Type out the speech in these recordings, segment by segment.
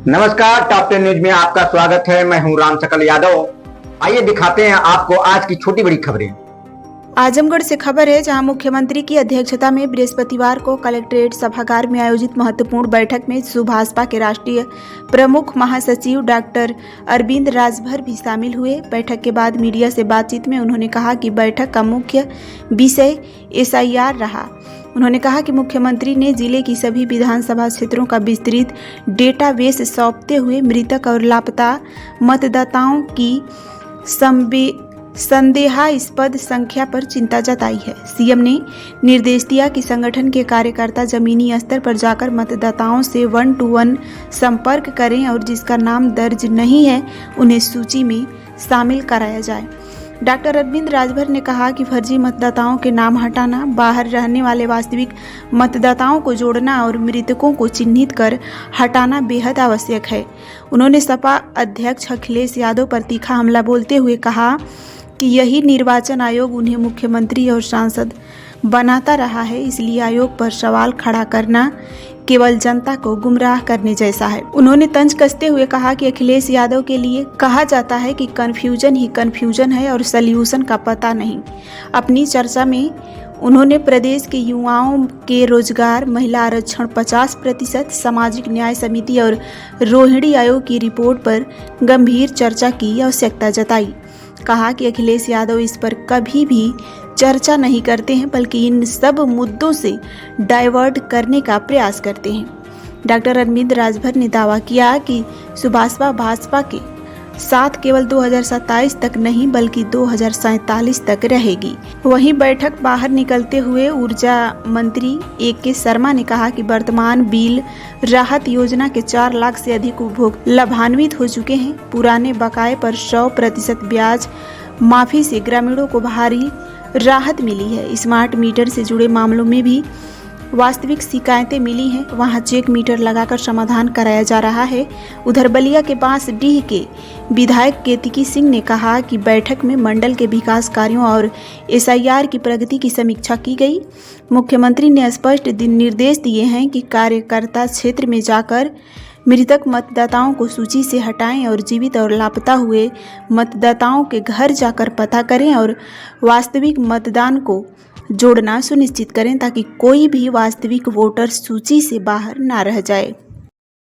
नमस्कार, top 10 news में आपका स्वागत है। मैं हूं राम सकल यादव। आइए दिखाते हैं आपको आज की छोटी बड़ी खबरें। आजमगढ़ से खबर है, जहां मुख्यमंत्री की अध्यक्षता में बृहस्पतिवार को कलेक्ट्रेट सभागार में आयोजित महत्वपूर्ण बैठक में सुभाषपा के राष्ट्रीय प्रमुख महासचिव डॉक्टर अरविंद राजभर भी शामिल हुए। बैठक के बाद मीडिया से बातचीत में उन्होंने कहा कि बैठक का मुख्य विषय SIR रहा। उन्होंने कहा कि मुख्यमंत्री ने जिले की सभी विधानसभा क्षेत्रों का विस्तृत डेटाबेस सौंपते हुए मृतक और लापता मतदाताओं की संदेहास्पद संख्या पर चिंता जताई है। सीएम ने निर्देश दिया कि संगठन के कार्यकर्ता जमीनी स्तर पर जाकर मतदाताओं से 1-to-1 संपर्क करें और जिसका नाम दर्ज नहीं है उन्हें सूची में शामिल कराया जाए। डॉक्टर अरविंद राजभर ने कहा कि फर्जी मतदाताओं के नाम हटाना, बाहर रहने वाले वास्तविक मतदाताओं को जोड़ना और मृतकों को चिन्हित कर हटाना बेहद आवश्यक है। उन्होंने सपा अध्यक्ष अखिलेश यादव पर तीखा हमला बोलते हुए कहा कि यही निर्वाचन आयोग उन्हें मुख्यमंत्री और सांसद बनाता रहा है, इसलिए आयोग पर सवाल खड़ा करना केवल जनता को गुमराह करने जैसा है। उन्होंने तंज कसते हुए कहा कि अखिलेश यादव के लिए कहा जाता है कि कन्फ्यूजन ही कन्फ्यूजन है और सल्यूशन का पता नहीं। अपनी चर्चा में उन्होंने प्रदेश के युवाओं के रोजगार, महिला आरक्षण 50%, सामाजिक न्याय समिति और रोहिणी आयोग की रिपोर्ट पर गंभीर चर्चा की आवश्यकता जताई। कहा कि अखिलेश यादव इस पर कभी भी चर्चा नहीं करते हैं, बल्कि इन सब मुद्दों से डाइवर्ट करने का प्रयास करते हैं। डॉक्टर अरविंद राजभर ने दावा किया कि सुभाषपा भाजपा के साथ केवल 2027 तक नहीं बल्कि 2047 तक रहेगी। वहीं बैठक बाहर निकलते हुए ऊर्जा मंत्री AK शर्मा ने कहा कि वर्तमान बिल राहत योजना के 4 लाख से अधिक उपभोक्ता लाभान्वित हो चुके हैं। पुराने बकाये पर 100% ब्याज माफी से ग्रामीणों को भारी राहत मिली है। स्मार्ट मीटर से जुड़े मामलों में भी वास्तविक शिकायतें मिली हैं, वहां चेक मीटर लगाकर समाधान कराया जा रहा है। उधर बलिया के बांसडीह के विधायक केतकी सिंह ने कहा कि बैठक में मंडल के विकास कार्यों और SIR की प्रगति की समीक्षा की गई। मुख्यमंत्री ने स्पष्ट निर्देश दिए हैं कि कार्यकर्ता क्षेत्र में जाकर मृतक मतदाताओं को सूची से हटाएं और जीवित और लापता हुए मतदाताओं के घर जाकर पता करें और वास्तविक मतदान को जोड़ना सुनिश्चित करें, ताकि कोई भी वास्तविक वोटर सूची से बाहर ना रह जाए।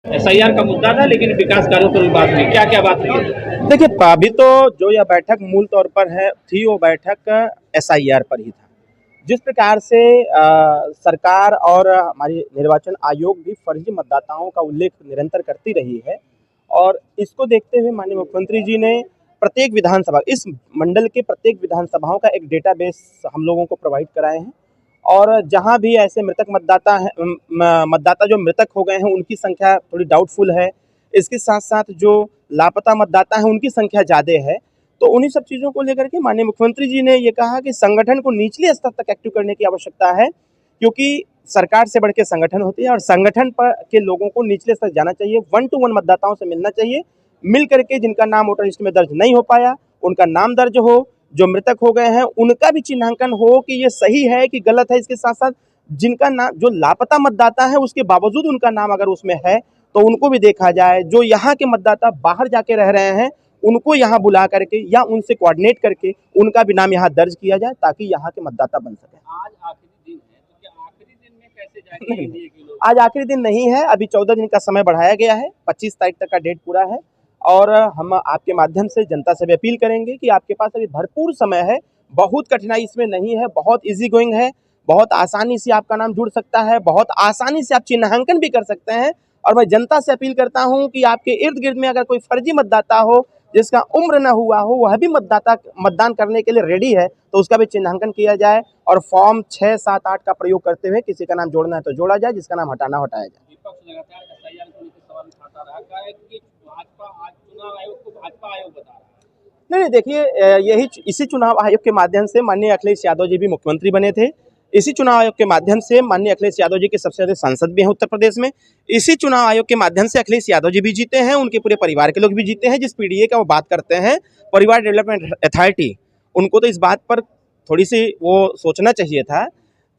SIR का मुद्दा था, लेकिन विकास कार्यों पर भी बात हुई। क्या बात हुई? देखिए, अभी तो जो यह बैठक मूल तौर पर थी वो बैठक SIR पर ही था। जिस प्रकार से सरकार और हमारी निर्वाचन आयोग भी फर्जी मतदाताओं का उल्लेख निरंतर करती रही है, और इसको देखते हुए माननीय मुख्यमंत्री जी ने प्रत्येक विधानसभा, इस मंडल के प्रत्येक विधानसभाओं का एक डेटाबेस हम लोगों को प्रोवाइड कराए हैं, और जहां भी ऐसे मृतक मतदाता जो मृतक हो गए हैं उनकी संख्या थोड़ी डाउटफुल है। इसके साथ साथ जो लापता मतदाता हैं उनकी संख्या ज़्यादा है। तो उन्हीं सब चीज़ों को लेकर के माननीय मुख्यमंत्री जी ने ये कहा कि संगठन को निचले स्तर तक एक्टिव करने की आवश्यकता है, क्योंकि सरकार से बढ़ के संगठन होती है और संगठन पर के लोगों को निचले स्तर जाना चाहिए, 1-to-1 मतदाताओं से मिलना चाहिए, मिल करके जिनका नाम वोटर लिस्ट में दर्ज नहीं हो पाया उनका नाम दर्ज हो, जो मृतक हो गए हैं उनका भी चिन्हांकन हो कि ये सही है कि गलत है। इसके साथ साथ जिनका नाम, जो लापता मतदाता है उसके बावजूद उनका नाम अगर उसमें है तो उनको भी देखा जाए। जो यहाँ के मतदाता बाहर जाके रह रहे हैं उनको यहाँ बुला करके या उनसे कोऑर्डिनेट करके उनका भी नाम यहाँ दर्ज किया जाए, ताकि यहाँ के मतदाता बन सके। आज आखिरी दिन है, तो क्या आखिरी दिन में कैसे जाएंगे एनडीए के लोग? आज आखिरी दिन नहीं है, अभी 14 दिन का समय बढ़ाया गया है, 25 तारीख तक का डेट पूरा है, और हम आपके माध्यम से जनता से भी अपील करेंगे कि आपके पास अभी भरपूर समय है, बहुत कठिनाई इसमें नहीं है, बहुत इजी गोइंग है, बहुत आसानी से आपका नाम जुड़ सकता है, बहुत आसानी से आप चिन्हांकन भी कर सकते हैं। और मैं जनता से अपील करता हूं कि आपके इर्द गिर्द में अगर कोई फर्जी मतदाता हो जिसका उम्र न हुआ हो, वह भी मतदान करने के लिए रेडी है, तो उसका भी चिन्हांकन किया जाए और फॉर्म 6, 7, 8 का प्रयोग करते हुए किसी का नाम जोड़ना है तो जोड़ा जाए, जिसका नाम हटाना हटाया जाए। विपक्ष लगातार SIR को लेकर सवाल उठाता रहा है कि भाजपा आज चुनाव आयोग को भाजपा आयोग बता रहा है। नहीं, देखिए, इसी चुनाव आयोग के माध्यम से माननीय अखिलेश यादव जी भी मुख्यमंत्री बने थे। इसी चुनाव आयोग के माध्यम से माननीय अखिलेश यादव जी के सबसे ज्यादा सांसद भी हैं उत्तर प्रदेश में। इसी चुनाव आयोग के माध्यम से अखिलेश यादव जी भी जीते हैं, उनके पूरे परिवार के लोग भी जीते हैं। जिस PDA का वो बात करते हैं, परिवार डेवलपमेंट अथॉरिटी, उनको तो इस बात पर थोड़ी सी वो सोचना चाहिए था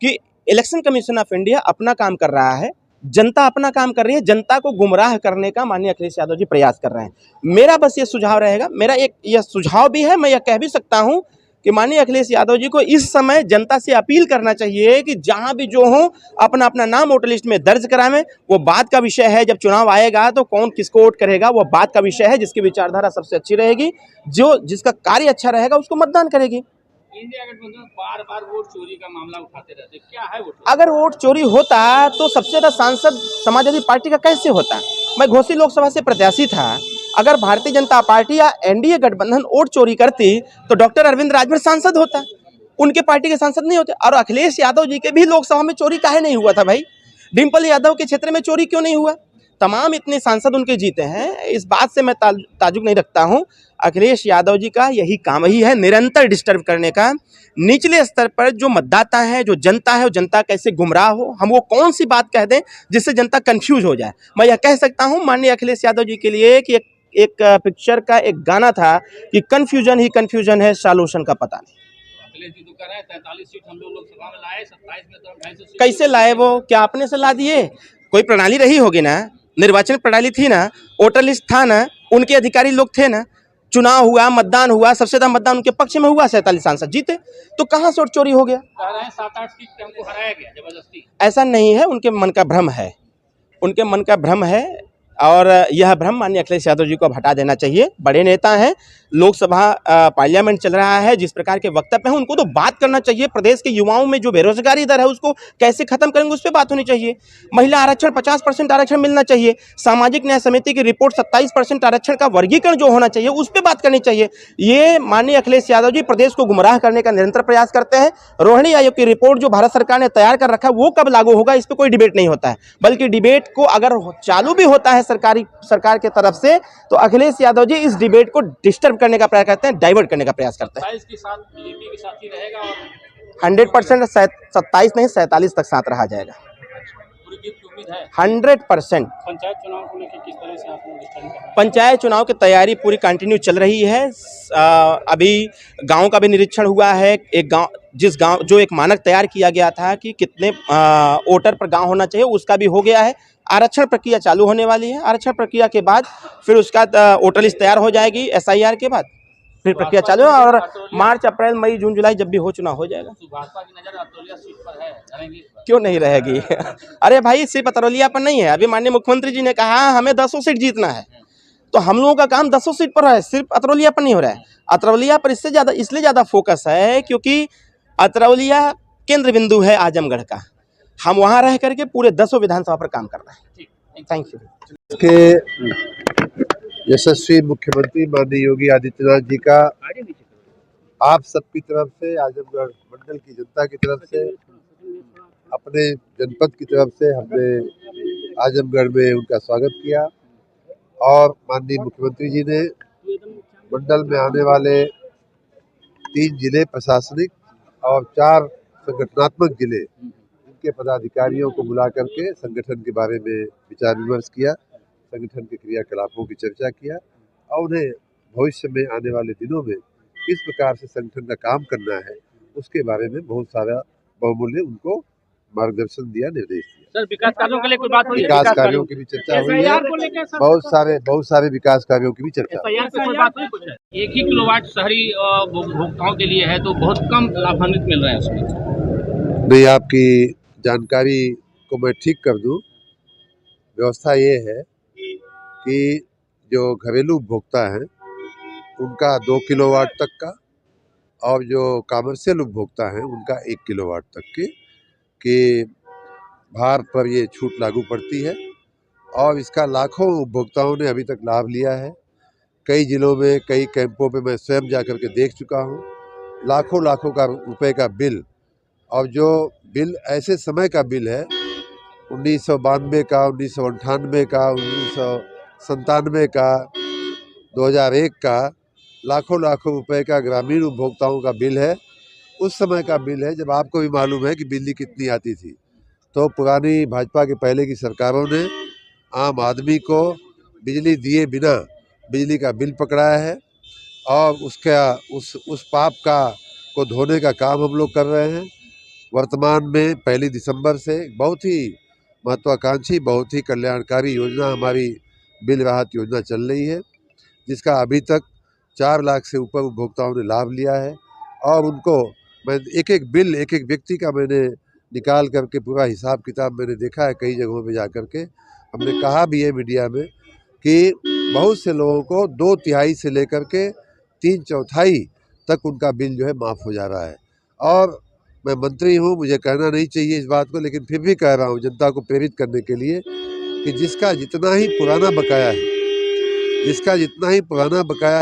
कि इलेक्शन कमीशन ऑफ इंडिया अपना काम कर रहा है, जनता अपना काम कर रही है, जनता को गुमराह करने का माननीय अखिलेश यादव जी प्रयास कर रहे हैं। मेरा बस ये सुझाव रहेगा, मेरा एक यह सुझाव भी है, मैं यह कह भी सकता हूं कि माननीय अखिलेश यादव जी को इस समय जनता से अपील करना चाहिए कि जहां भी जो हो अपना अपना नाम वोटर लिस्ट में दर्ज करावें। वो बात का विषय है, जब चुनाव आएगा तो कौन किसको वोट करेगा वो बात का विषय है। जिसकी विचारधारा सबसे अच्छी रहेगी, जो जिसका कार्य अच्छा रहेगा उसको मतदान करेगी। इंडिया गठबंधन बार बार वोट चोरी का मामला उठाते रहते, क्या है वोट? अगर वोट चोरी होता तो सबसे ज्यादा सांसद समाजवादी पार्टी का कैसे होता? मैं घोसी लोकसभा से प्रत्याशी था। अगर भारतीय जनता पार्टी या एनडीए गठबंधन वोट चोरी करती तो डॉक्टर अरविंद राजभर सांसद होता, उनके पार्टी के सांसद नहीं होते। और अखिलेश यादव जी के भी लोकसभा में चोरी काहे नहीं हुआ था भाई? डिम्पल यादव के क्षेत्र में चोरी क्यों नहीं हुआ? तमाम इतने सांसद उनके जीते हैं, इस बात से मैं ताजुब नहीं रखता हूं। अखिलेश यादव जी का यही काम ही है, निरंतर डिस्टर्ब करने का। निचले स्तर पर जो मतदाता है, जो जनता है, वो जनता कैसे गुमराह हो, हम वो कौन सी बात कह दें जिससे जनता कंफ्यूज हो जाए। मैं यह कह सकता हूं माननीय अखिलेश यादव जी के लिए कि एक पिक्चर का एक गाना था कि कंफ्यूजन ही कंफ्यूजन है, सॉल्यूशन का पता नहीं। अखिलेश जी तो कह रहे हैं 43 सीट हम लोग लोकसभा में लाए, 27 में तो हम 250 सीट कैसे लाए? वो क्या अपने से ला दिए? कोई प्रणाली रही होगी ना, निर्वाचन प्रणाली थी ना, वोटर लिस्ट था ना, उनके अधिकारी लोग थे ना, चुनाव हुआ, मतदान हुआ, सबसे ज्यादा मतदान उनके पक्ष में हुआ, 47 सांसद जीते, तो कहां से वोट चोरी हो गया? कह रहे हैं 7-8 सीट पे हमको हराया गया जबरदस्ती। ऐसा नहीं है, उनके मन का भ्रम है, उनके मन का भ्रम है। और यह भ्रम माननीय अखिलेश यादव जी को अब हटा देना चाहिए। बड़े नेता हैं, लोकसभा पार्लियामेंट चल रहा है, जिस प्रकार के वक्तव्य हैं उनको तो बात करना चाहिए। प्रदेश के युवाओं में जो बेरोजगारी दर है उसको कैसे खत्म करेंगे, उस पर बात होनी चाहिए। महिला आरक्षण 50% आरक्षण मिलना चाहिए। सामाजिक न्याय समिति की रिपोर्ट 27% आरक्षण का वर्गीकरण जो होना चाहिए उस पर बात करनी चाहिए। ये माननीय अखिलेश यादव जी प्रदेश को गुमराह करने का निरंतर प्रयास करते हैं। रोहिणी आयोग की रिपोर्ट जो भारत सरकार ने तैयार कर रखा है वो कब लागू होगा, इस पर कोई डिबेट नहीं होता है, बल्कि डिबेट को अगर चालू भी होता है सरकार की तरफ से तो अखिलेश यादव जी इस डिबेट को डिस्टर्ब करने का प्रयास करते हैं, डाइवर्ट करने का प्रयास करते हैं। 27 के साथ बीजेपी के साथ ही रहेगा और 100% 27 नहीं 47 तक साथ रहा जाएगा, पूरी जीत की उम्मीद है। 100%। पंचायत चुनाव को लेकर किस तरह से आप लोग स्टैंड कर रहे हैं? पंचायत चुनाव की तैयारी पूरी कंटिन्यू चल रही है। अभी गांव का भी निरीक्षण हुआ है। एक गांव जो एक मानक तैयार किया गया था कि कितने वोटर पर गांव होना चाहिए, उसका भी हो गया है। आरक्षण प्रक्रिया चालू होने वाली है। आरक्षण प्रक्रिया के बाद फिर उसका वोटर लिस्ट तैयार हो जाएगी। SIR के बाद फिर प्रक्रिया चालू है और मार्च, अप्रैल, मई, जून, जुलाई जब भी हो चुनाव हो जाएगा। भाजपा की नजर अतरौलिया सीट पर है, रहेंगी इस बार? क्यों नहीं रहेगी? अरे भाई, सिर्फ अतरौलिया पर नहीं है। अभी माननीय मुख्यमंत्री जी ने कहा हमें 10 सीट जीतना है, तो हम लोगों का काम 10 सीट पर है, सिर्फ अतरौलिया पर नहीं हो रहा है। अतरौलिया पर इसलिए ज्यादा फोकस है क्योंकि अतरौलिया केंद्र बिंदु है आजमगढ़ का। हम वहां रह करके पूरे 10 विधानसभा पर काम कर रहे हैं। Thank you. के यशस्वी मुख्यमंत्री माननीय योगी आदित्यनाथ जी का आप सबकी तरफ से, आजमगढ़ मंडल की जनता की तरफ से, अपने जनपद की तरफ से हमने आजमगढ़ में उनका स्वागत किया। और माननीय मुख्यमंत्री जी ने मंडल में आने वाले 3 जिले प्रशासनिक और 4 संगठनात्मक जिले, इनके पदाधिकारियों को बुला करके संगठन के बारे में विचार विमर्श किया, संगठन के क्रियाकलापों की चर्चा किया और उन्हें भविष्य में आने वाले दिनों में किस प्रकार से संगठन का काम करना है उसके बारे में बहुत सारा बहुमूल्य उनको मार्गदर्शन दिया, निर्देश दिया। सर, विकास कार्यों के लिए कोई बात हुई? विकास कार्यों की भी चर्चा हुई है, बहुत सारे विकास कार्यों की भी चर्चा हुई है। कोई बात हुई कुछ है? 1 ही किलोवाट शहरी उपभोक्ताओं के लिए है तो बहुत कम लाभान्वित मिल रहे हैं उसमें। नहीं, आपकी जानकारी को मैं ठीक कर दूं। व्यवस्था ये है कि जो घरेलू उपभोक्ता हैं उनका 2 किलोवाट तक का और जो कमर्शियल उपभोक्ता हैं उनका 1 किलोवाट तक के भार पर ये छूट लागू पड़ती है। और इसका लाखों उपभोक्ताओं ने अभी तक लाभ लिया है। कई जिलों में, कई कैंपों पे मैं स्वयं जाकर के देख चुका हूँ। लाखों का रुपए का बिल, और जो बिल ऐसे समय का बिल है 1992 का, 1998 का, 1997 का, 2001 का, लाखों रुपए का ग्रामीण उपभोक्ताओं का बिल है। उस समय का बिल है जब आपको भी मालूम है कि बिजली कितनी आती थी। तो पुरानी भाजपा के पहले की सरकारों ने आम आदमी को बिजली दिए बिना बिजली का बिल पकड़ाया है और उस पाप को धोने का काम हम लोग कर रहे हैं। वर्तमान में 1 दिसंबर से बहुत ही महत्वाकांक्षी बहुत ही कल्याणकारी योजना हमारी बिल राहत योजना चल रही है, जिसका अभी तक 4 लाख से ऊपर उपभोक्ताओं ने लाभ लिया है। और उनको मैं एक एक बिल एक एक व्यक्ति का मैंने निकाल करके पूरा हिसाब किताब मैंने देखा है कई जगहों पे जा कर के। हमने कहा भी है मीडिया में कि बहुत से लोगों को 2/3 से लेकर के 3/4 तक उनका बिल जो है माफ़ हो जा रहा है। और मैं मंत्री हूँ, मुझे कहना नहीं चाहिए इस बात को, लेकिन फिर भी कह रहा हूँ जनता को प्रेरित करने के लिए कि जिसका जितना ही पुराना बकाया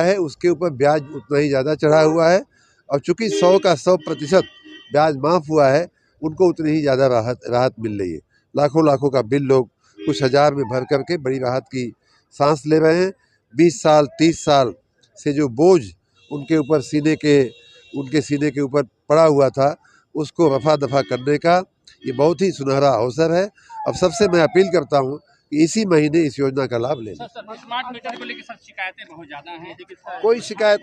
है उसके ऊपर ब्याज उतना ही ज़्यादा चढ़ा हुआ है। और चूँकि 100 का 100% ब्याज माफ़ हुआ है, उनको उतनी ही ज़्यादा राहत मिल रही है। लाखों का बिल लोग कुछ हज़ार में भर करके बड़ी राहत की सांस ले रहे हैं। 20 साल 30 साल से जो बोझ उनके सीने के ऊपर पड़ा हुआ था, उसको रफा दफा करने का ये बहुत ही सुनहरा अवसर है। अब सबसे मैं अपील करता हूँ कि इसी महीने इस योजना का लाभ लें। स्मार्ट मीटर को लेकर शिकायतें बहुत ज्यादा हैं। कोई शिकायत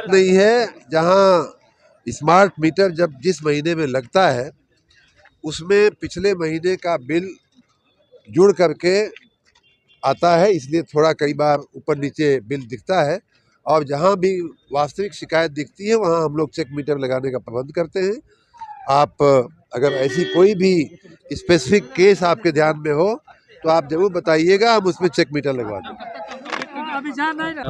नहीं है। जहाँ स्मार्ट मीटर जब जिस महीने में लगता है उसमें पिछले महीने का बिल जुड़ करके आता है, इसलिए थोड़ा कई बार ऊपर नीचे बिल दिखता है। और जहाँ भी वास्तविक शिकायत दिखती है वहाँ हम लोग चेक मीटर लगाने का प्रबंध करते हैं। आप अगर ऐसी कोई भी स्पेसिफिक केस आपके ध्यान में हो तो आप जरूर बताइएगा, हम उसमें चेक मीटर लगवा देंगे।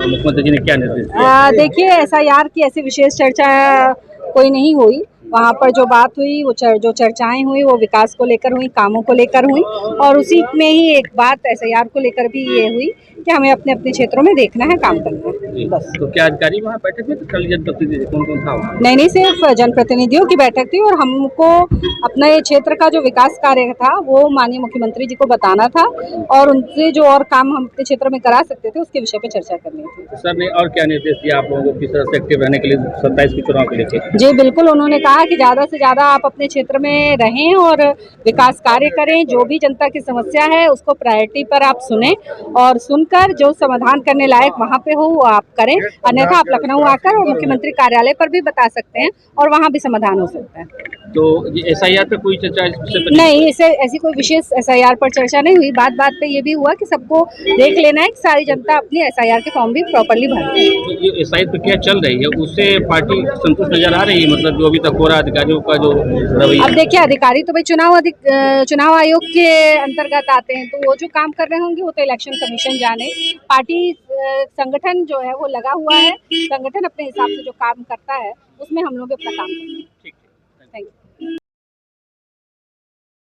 मुख्यमंत्री जी ने क्या निर्देश दिया? देखिए, SIR की ऐसी विशेष चर्चा कोई नहीं हुई। वहाँ पर जो बात हुई वो जो चर्चाएं हुई वो विकास को लेकर हुई, कामों को लेकर हुई। और उसी में ही एक बात SIR को लेकर भी ये हुई कि हमें अपने अपने क्षेत्रों में देखना है, काम करना है, बस। तो क्या अधिकारी वहाँ बैठक में कल जनप्रतिनिधि कौन था? नहीं, सिर्फ जनप्रतिनिधियों की बैठक थी। और हमको अपने क्षेत्र का जो विकास कार्य था वो माननीय मुख्यमंत्री जी को बताना था और उनसे जो और काम हम अपने क्षेत्र में करा सकते थे उसके विषय पे चर्चा करनी थी। तो सर ने और क्या निर्देश दिया आप लोगों को किस तरह से एक्टिव रहने के लिए 27 के चुनाव को लेकर? जी बिल्कुल, उन्होंने कहा कि ज़्यादा से ज़्यादा आप अपने क्षेत्र में रहें और विकास कार्य करें। जो भी जनता की समस्या है उसको प्रायोरिटी पर आप सुने और सुनकर जो समाधान करने लायक वहाँ पे हो वो आप करें। अन्यथा आप लखनऊ आकर और मुख्यमंत्री कार्यालय पर भी बता सकते हैं और वहाँ भी समाधान हो सकता है। तो ये SIR पे कोई चर्चा नहीं, इसे ऐसी कोई विशेष SIR पर चर्चा नहीं हुई। बात पे ये भी हुआ कि सबको देख लेना है कि सारी जनता अपनी SIR के फॉर्म भी प्रॉपर्ली भरे। तो ये SIR प्रक्रिया चल रही है, उससे पार्टी संतुष्ट नजर आ रही है? मतलब जो अभी तक हो रहा अधिकारियों का जो रवैया। अब देखिए, अधिकारी तो भाई चुनाव आयोग के अंतर्गत आते हैं, तो वो जो काम कर रहे होंगे वो तो इलेक्शन कमीशन जाने। पार्टी संगठन जो है वो लगा हुआ है, संगठन अपने हिसाब से जो काम करता है उसमें हम लोग अपना काम करते हैं।